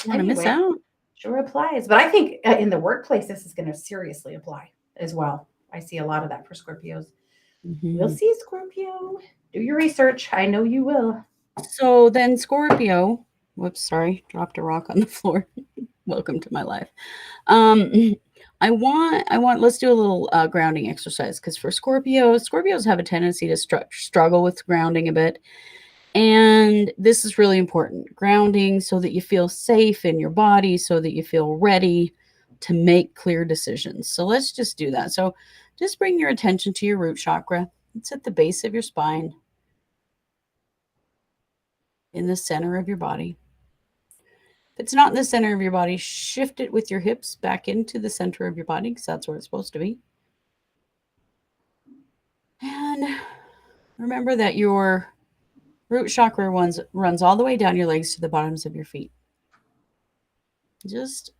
Want to miss out? Sure applies. But I think in the workplace, this is going to seriously apply as well. I see a lot of that for Scorpios. We'll see, Scorpio. Do your research. I know you will. So then Scorpio, whoops, sorry, dropped a rock on the floor. Welcome to my life. I want, let's do a little grounding exercise, because for Scorpios have a tendency to struggle with grounding a bit. And this is really important. Grounding so that you feel safe in your body, so that you feel ready to make clear decisions. So let's just do that. So just bring your attention to your root chakra. It's at the base of your spine, in the center of your body. If it's not in the center of your body, shift it with your hips back into the center of your body, because that's where it's supposed to be. And remember that your root chakra runs all the way down your legs to the bottoms of your feet. Just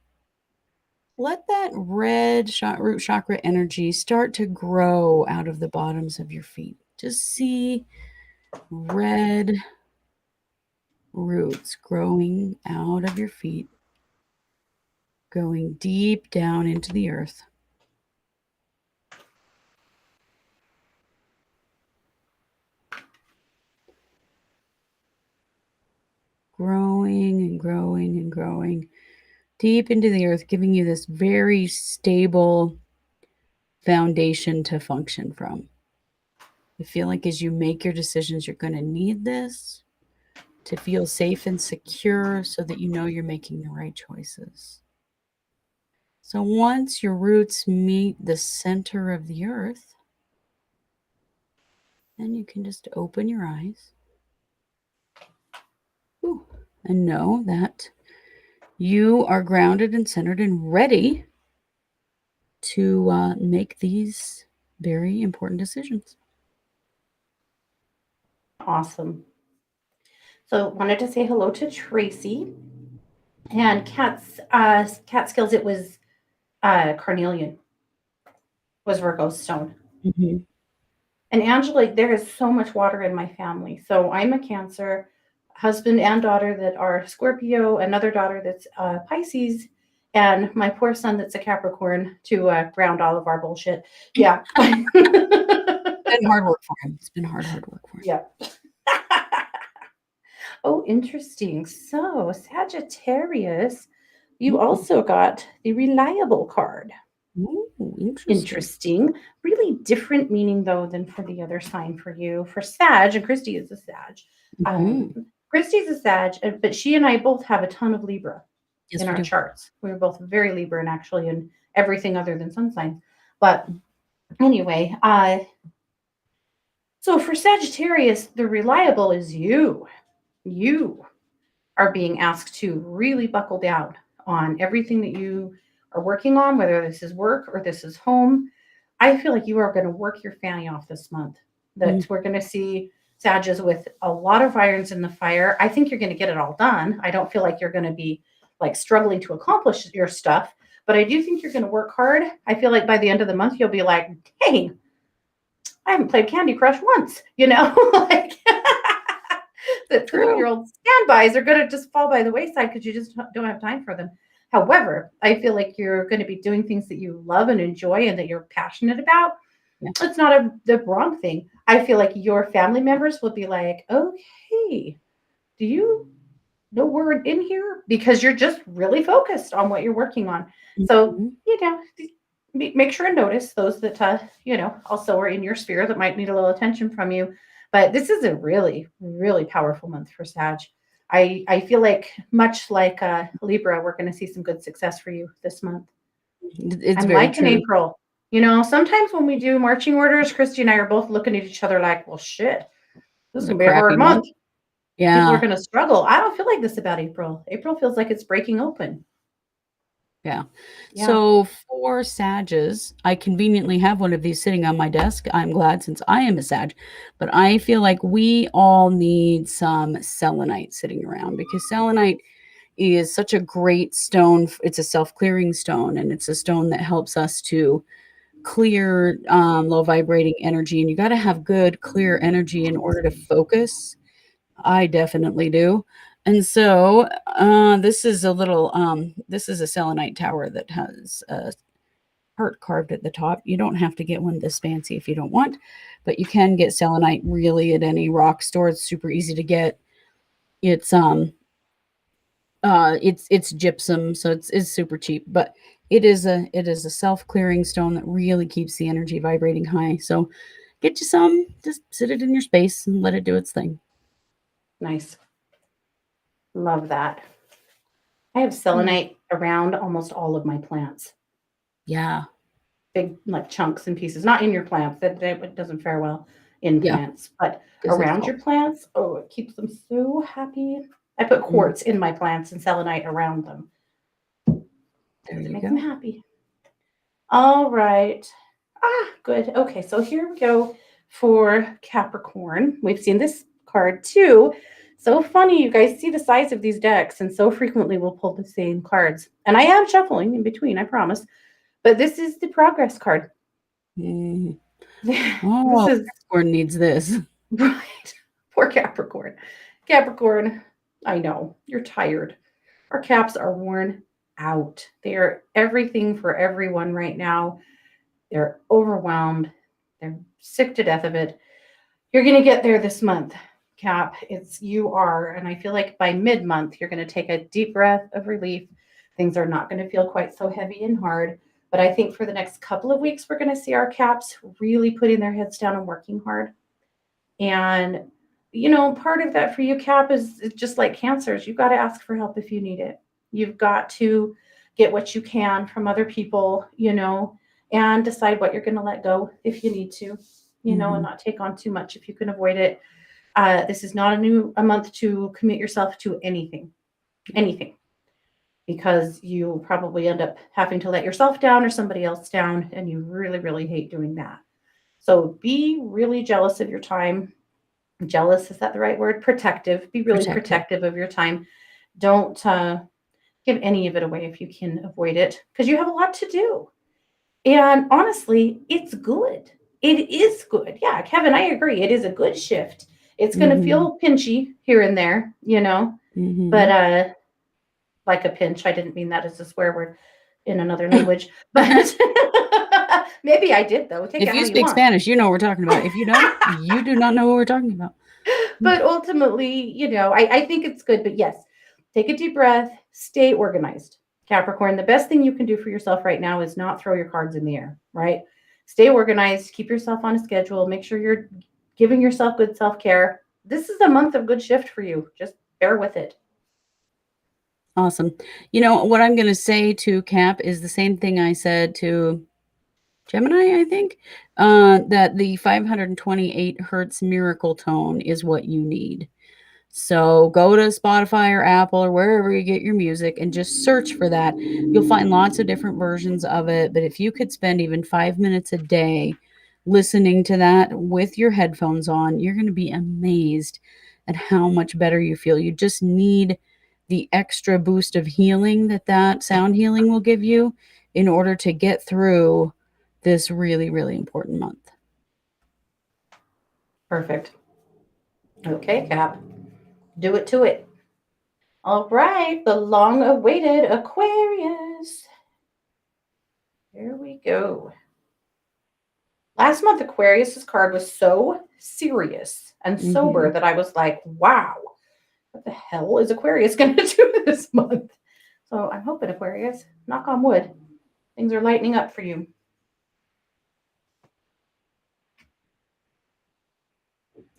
let that red root chakra energy start to grow out of the bottoms of your feet. Just see red roots growing out of your feet, going deep down into the earth. Growing and growing and growing deep into the earth, giving you this very stable foundation to function from. I feel like as you make your decisions, you're going to need this to feel safe and secure, so that you know you're making the right choices. So once your roots meet the center of the earth, then you can just open your eyes. And know that you are grounded and centered and ready to make these very important decisions. Awesome. So wanted to say hello to Tracy. And Cat Skills, it was carnelian was Virgo's stone. Mm-hmm. And Angela, there is so much water in my family. So I'm a Cancer, husband and daughter that are Scorpio, another daughter that's Pisces, and my poor son that's a Capricorn to ground all of our bullshit. Yeah. It's been hard work for him. It's been hard work for him. Yeah. Oh, interesting. So Sagittarius, you also got the reliable card. Ooh, interesting. Really different meaning, though, than for the other sign for you. For Sag, and Christy is a Sag. Christy's a Sag, but she and I both have a ton of Libra in our charts. We were both very Libra, and actually in everything other than sun signs. But anyway, so for Sagittarius, the reliable is you. You are being asked to really buckle down on everything that you are working on, whether this is work or this is home. I feel like you are going to work your fanny off this month. That we're going to see Sages with a lot of irons in the fire. I think you're going to get it all done. I don't feel like you're going to be like struggling to accomplish your stuff, but I do think you're going to work hard. I feel like by the end of the month, you'll be like, hey, I haven't played Candy Crush once, like the 2-year-old standbys are going to just fall by the wayside because you just don't have time for them. However, I feel like you're going to be doing things that you love and enjoy and that you're passionate about. Yeah. it's not the wrong thing. I feel like your family members will be like, okay, do you know we're in here? Because you're just really focused on what you're working on. So, Mhm. make sure and notice those that, also are in your sphere that might need a little attention from you. But this is a really, really powerful month for Sag. I feel like, much like Libra, we're going to see some good success for you this month. It's I'm very like in true. April. Sometimes when we do marching orders, Christy and I are both looking at each other like, well, shit, this is It's a going to be a crappy hard month. month. People are Yeah. going to struggle. I don't feel like this about April. April feels like it's breaking open. Yeah. Yeah. So for Sages, I conveniently have one of these sitting on my desk. I'm glad since I am a Sag, but I feel like we all need some selenite sitting around because selenite is such a great stone. It's a self-clearing stone, and it's a stone that helps us to clear low vibrating energy. And you got to have good, clear energy in order to focus. I definitely do. And so this is this is a selenite tower that has a heart carved at the top. You don't have to get one this fancy if you don't want, but you can get selenite really at any rock store. It's super easy to get. It's it's gypsum, so it's super cheap, but it is a self-clearing stone that really keeps the energy vibrating high. So get you some, just sit it in your space and let it do its thing. Nice. Love that. I have Yeah. selenite around almost all of my plants. Yeah. Big, like, chunks and pieces, not in your plants. That doesn't fare well in Yeah. plants, but Because it's around all your plants. Oh, it keeps them so happy. I put mm, quartz in my plants and selenite around them there because it you makes them go. happy. All right. Good. Okay, so here we go for Capricorn. We've seen this card too. So funny, you guys see the size of these decks, and so frequently we'll pull the same cards. And I am shuffling in between, I promise. But this is the progress card. Mm. This Oh, is Capricorn needs this. right. Poor Capricorn. Capricorn, I know you're tired. Our caps are worn out. They are everything for everyone right now. They're overwhelmed. They're sick to death of it. You're going to get there this month, Cap. You are. And I feel like by mid month, you're going to take a deep breath of relief. Things are not going to feel quite so heavy and hard. But I think for the next couple of weeks, we're going to see our caps really putting their heads down and working hard. And, part of that for you, Cap, is just like cancers. You've got to ask for help if you need it. You've got to get what you can from other people, and decide what you're going to let go if you need to, and Mhm. not take on too much if you can avoid it. This is not a month to commit yourself to anything, because you probably end up having to let yourself down or somebody else down, and you really, really hate doing that. So be really jealous of your time. Jealous, is that the right word? Protective. Be really Protective. protective of your time. Don't give any of it away if you can avoid it, because you have a lot to do. And honestly, it's good. It is good. Yeah, Kevin, I agree. It is a good shift. It's going to Mhm. feel pinchy here and there, but Mhm. like a pinch. I didn't mean that as a swear word in another language, but maybe I did, though. Take If it how you you speak want. Spanish, you know what we're talking about. If you don't, you do not know what we're talking about. But ultimately, I think it's good. But yes, take a deep breath, stay organized. Capricorn, the best thing you can do for yourself right now is not throw your cards in the air, right? Stay organized, keep yourself on a schedule, make sure you're giving yourself good self care. This is a month of good shift for you. Just bear with it. Awesome. You know, what I'm going to say to Cap is the same thing I said to Gemini, I think, that the 528 hertz miracle tone is what you need. So go to Spotify or Apple or wherever you get your music and just search for that. You'll find lots of different versions of it. But if you could spend even 5 minutes a day listening to that with your headphones on, you're going to be amazed at how much better you feel. You just need the extra boost of healing that sound healing will give you in order to get through this really, really important month. Perfect. Okay, Cap. Do it to it. All right. The long awaited Aquarius. Here we go. Last month, Aquarius's card was so serious and sober that I was like, wow, what the hell is Aquarius going to do this month? So I'm hoping, Aquarius, knock on wood, things are lightening up for you.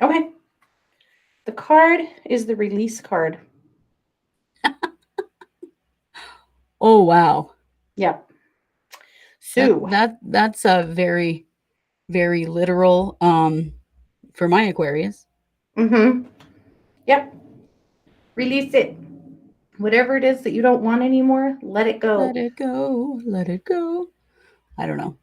Okay. The card is the release card. Oh, wow. Yep. So that's a very, very literal for my Aquarius. Yep. Release it. Whatever it is that you don't want anymore, let it go. Let it go. Let it go. I don't know.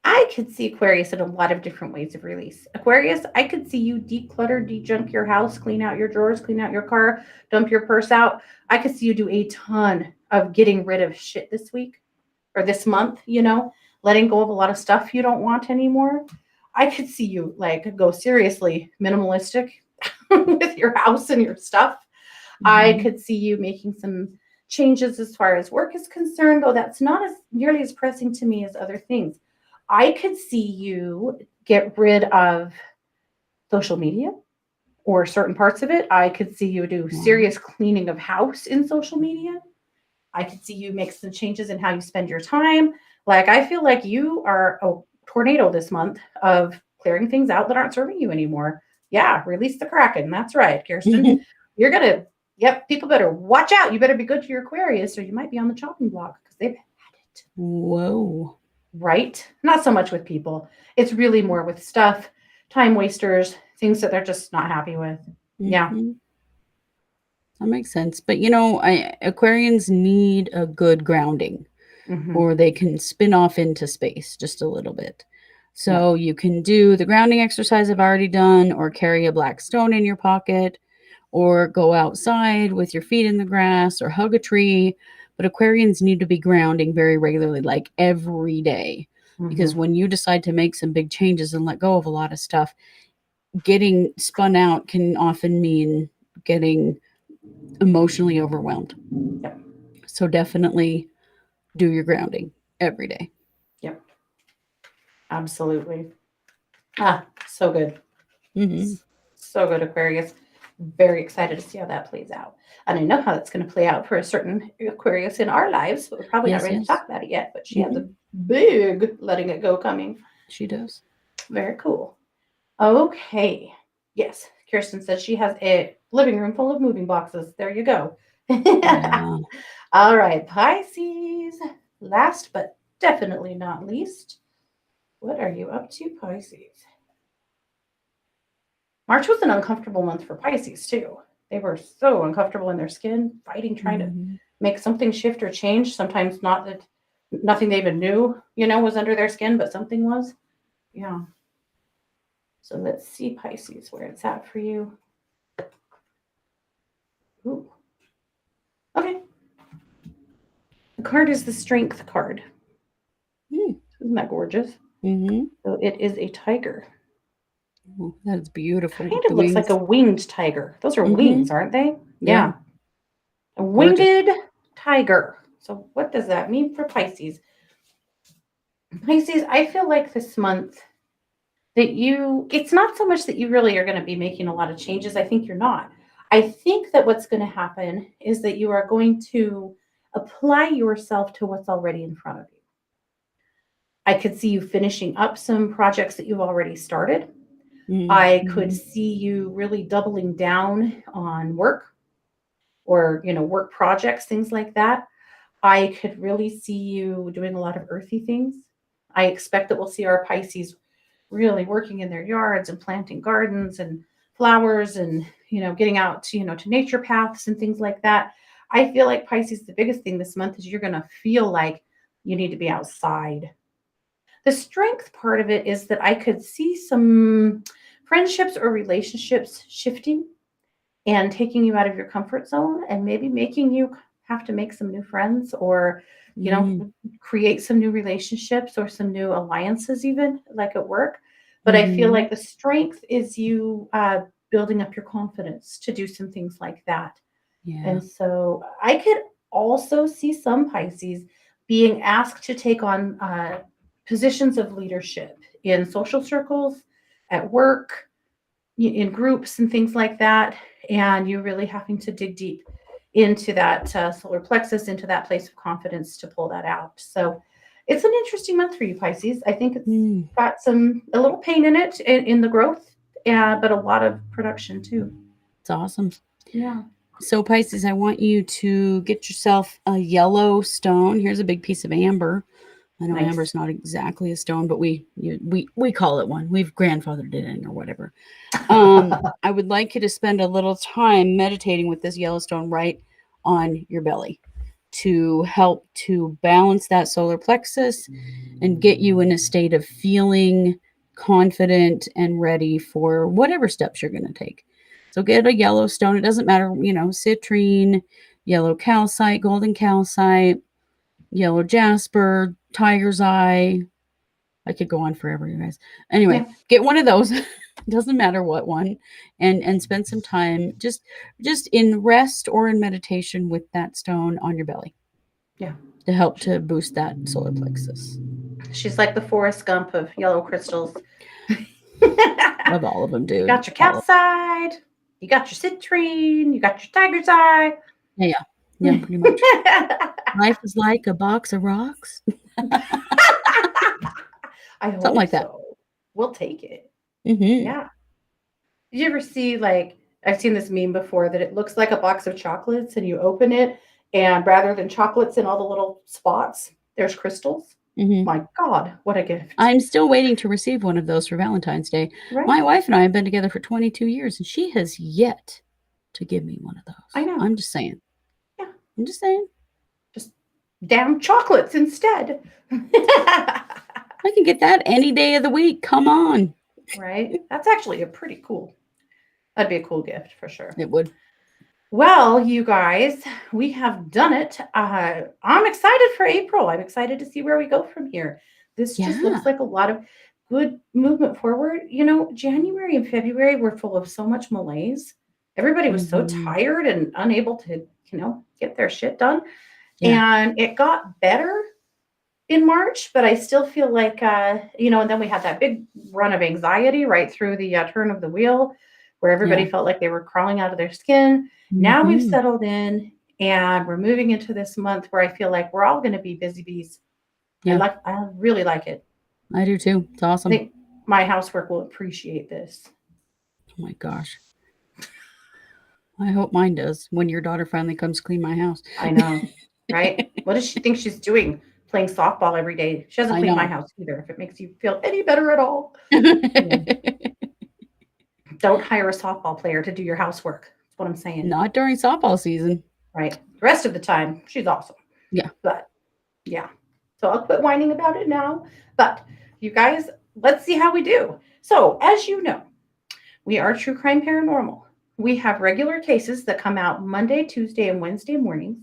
I could see Aquarius in a lot of different ways of release. Aquarius, I could see you declutter, de-junk your house, clean out your drawers, clean out your car, dump your purse out. I could see you do a ton of getting rid of shit this week or this month, letting go of a lot of stuff you don't want anymore. I could see you like go seriously minimalistic with your house and your stuff. I could see you making some changes as far as work is concerned, though that's not as nearly as pressing to me as other things. I could see you get rid of social media or certain parts of it. I could see you do serious cleaning of house in social media. I could see you make some changes in how you spend your time. Like, I feel like you are a tornado this month of clearing things out that aren't serving you anymore. Yeah, release the Kraken. That's right, Kirsten. You're going to, people better watch out. You better be good to your Aquarius or you might be on the chopping block because they've had it. Whoa. Right? Not so much with people. It's really more with stuff, time wasters, things that they're just not happy with. Yeah. That makes sense. But Aquarians need a good grounding or they can spin off into space just a little bit. So you can do the grounding exercise I've already done or carry a black stone in your pocket or go outside with your feet in the grass or hug a tree. But Aquarians need to be grounding very regularly, like every day. Because when you decide to make some big changes and let go of a lot of stuff, getting spun out can often mean getting emotionally overwhelmed. Yep. So definitely do your grounding every day. Yep. Absolutely. So good. So good, Aquarius. Very excited to see how that plays out. And I know how that's going to play out for a certain Aquarius in our lives, but we're probably not ready to talk about it yet. But she has a big letting it go coming. She does. Very cool. Okay. Yes. Kirsten says she has a living room full of moving boxes. There you go. Yeah. All right. Pisces. Last but definitely not least. What are you up to, Pisces? March was an uncomfortable month for Pisces, too. They were so uncomfortable in their skin, fighting, trying to make something shift or change. Sometimes not that nothing they even knew, was under their skin, but something was. Yeah. So let's see, Pisces, where it's at for you. Ooh. Okay. The card is the Strength card. Isn't that gorgeous? So it is a tiger. Oh, that's beautiful. Kind of looks like a winged tiger. Those are wings, aren't they? Yeah. A winged tiger. So what does that mean for Pisces? Pisces, I feel like this month that it's not so much that you really are going to be making a lot of changes. I think you're not. I think that what's going to happen is that you are going to apply yourself to what's already in front of you. I could see you finishing up some projects that you've already started. I could see you really doubling down on work or, work projects, things like that. I could really see you doing a lot of earthy things. I expect that we'll see our Pisces really working in their yards and planting gardens and flowers and, getting out to, to nature paths and things like that. I feel like Pisces, the biggest thing this month is you're going to feel like you need to be outside. The strength part of it is that I could see some friendships or relationships shifting and taking you out of your comfort zone and maybe making you have to make some new friends or, create some new relationships or some new alliances even like at work. But I feel like the strength is you building up your confidence to do some things like that. Yeah. And so I could also see some Pisces being asked to take on positions of leadership in social circles, at work, in groups and things like that. And you're really having to dig deep into that solar plexus, into that place of confidence to pull that out. So it's an interesting month for you, Pisces. I think it's got a little pain in it in the growth, but a lot of production too. It's awesome. Yeah. So Pisces, I want you to get yourself a yellow stone. Here's a big piece of amber. I know amber's not exactly a stone, but we call it one. We've grandfathered it in or whatever. I would like you to spend a little time meditating with this yellow stone right on your belly to help to balance that solar plexus and get you in a state of feeling confident and ready for whatever steps you're going to take. So get a yellow stone. It doesn't matter, citrine, yellow calcite, golden calcite, yellow jasper, tiger's eye. I could go on forever, you guys. Anyway, get one of those. Doesn't matter what one, and spend some time just in rest or in meditation with that stone on your belly. Yeah. To help to boost that solar plexus. She's like the Forrest Gump of yellow crystals. Love all of them, dude. You got your calcite, you got your citrine, you got your tiger's eye. Yeah, pretty much. Life is like a box of rocks. I hope something like so. That. We'll take it. Mm-hmm. Yeah. Did you ever see, I've seen this meme before, that it looks like a box of chocolates and you open it, and rather than chocolates in all the little spots, there's crystals. Mm-hmm. My God, what a gift. I'm still waiting to receive one of those for Valentine's Day. Right? My wife and I have been together for 22 years, and she has yet to give me one of those. I know. I'm just saying. Yeah. I'm just saying. Just damn chocolates instead. I can get that any day of the week. Come on. Right? That's actually that'd be a cool gift for sure. It would. Well, you guys, we have done it. I'm excited for April. I'm excited to see where we go from here. This just looks like a lot of good movement forward. January and February were full of so much malaise. Everybody was so tired and unable to, get their shit done. Yeah. And it got better in March, but I still feel like, and then we had that big run of anxiety right through the turn of the wheel, where everybody felt like they were crawling out of their skin. Now we've settled in, and we're moving into this month where I feel like we're all going to be busy bees. Yeah. I really like it. I do too. It's awesome. I think my housework will appreciate this. Oh my gosh. I hope mine does when your daughter finally comes clean my house. I know, right? What does she think she's doing? Playing softball every day. She doesn't clean my house either, if it makes you feel any better at all. Don't hire a softball player to do your housework. That's what I'm saying. Not during softball season. Right. The rest of the time, she's awesome. Yeah. But yeah. So I'll quit whining about it now. But you guys, let's see how we do. So as you know, we are True Crime Paranormal. We have regular cases that come out Monday, Tuesday, and Wednesday mornings.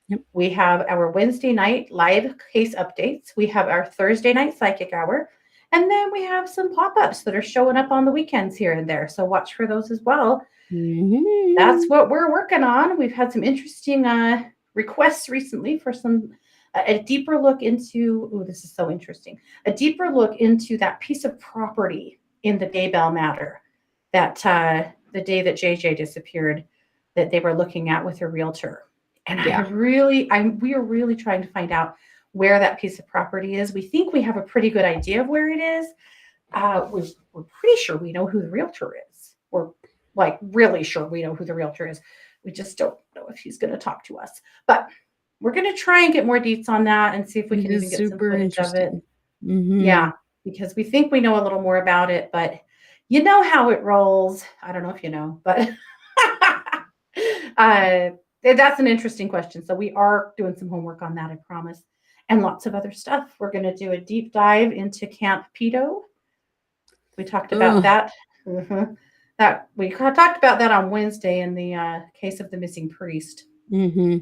Yep. We have our Wednesday night live case updates. We have our Thursday night psychic hour. And then we have some pop-ups that are showing up on the weekends here and there. So watch for those as well. Mm-hmm. That's what we're working on. We've had some interesting requests recently for a deeper look into, this is so interesting, a deeper look into that piece of property in the Daybell matter, that the day that JJ disappeared, that they were looking at with a realtor. And we are really trying to find out where that piece of property is. We think we have a pretty good idea of where it is. We're pretty sure we know who the realtor is. We're really sure we know who the realtor is. We just don't know if he's going to talk to us. But we're going to try and get more deets on that and see if we can even get some footage of it. Mm-hmm. Yeah, because we think we know a little more about it, but you know how it rolls. I don't know if you know, but that's an interesting question. So we are doing some homework on that, I promise. And lots of other stuff. We're going to do a deep dive into Camp Pedo. We talked about that. Mm-hmm. We talked about that on Wednesday in the case of the missing priest. Mm-hmm.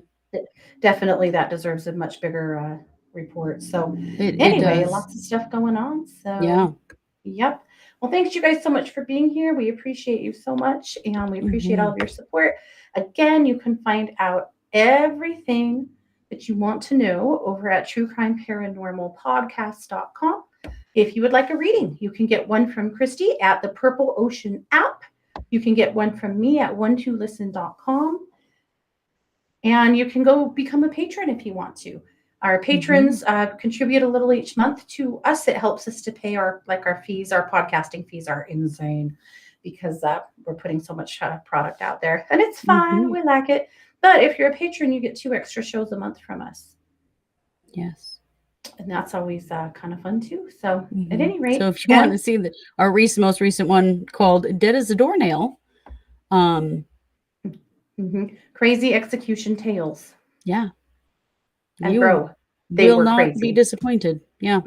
Definitely, that deserves a much bigger report. So anyway, lots of stuff going on. So yeah. Yep. Well, thanks you guys so much for being here. We appreciate you so much, and we appreciate all of your support. Again, you can find out everything that you want to know over at truecrimeparanormalpodcast.com. If you would like a reading, you can get one from Christy at the Purple Ocean app. You can get one from me at one2listen.com. And you can go become a patron if you want to. Our patrons contribute a little each month to us. It helps us to pay our fees. Our podcasting fees are insane because we're putting so much product out there. And it's fine. We like it. But if you're a patron, you get 2 extra shows a month from us. Yes. And that's always kind of fun too. So at any rate. So if you want to see our most recent one called Dead as a Doornail. Crazy execution tales. Yeah. And bro, they will were not crazy. be disappointed. Yeah.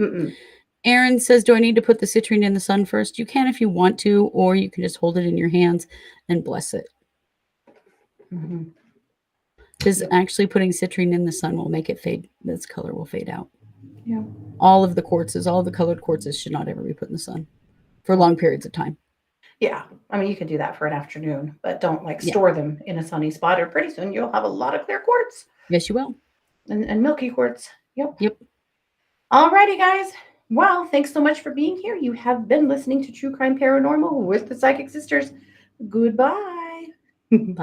Aaron says, do I need to put the citrine in the sun first? You can if you want to, or you can just hold it in your hands and bless it. Because actually putting citrine in the sun will make it fade. Its color will fade out. Yeah. All of the colored quartzes should not ever be put in the sun for long periods of time. Yeah. I mean, you can do that for an afternoon, but don't store them in a sunny spot, or pretty soon you'll have a lot of clear quartz. Yes, you will. And milky quartz. Yep. All righty, guys. Well, thanks so much for being here. You have been listening to True Crime Paranormal with the Psychic Sisters. Goodbye. Bye, everyone.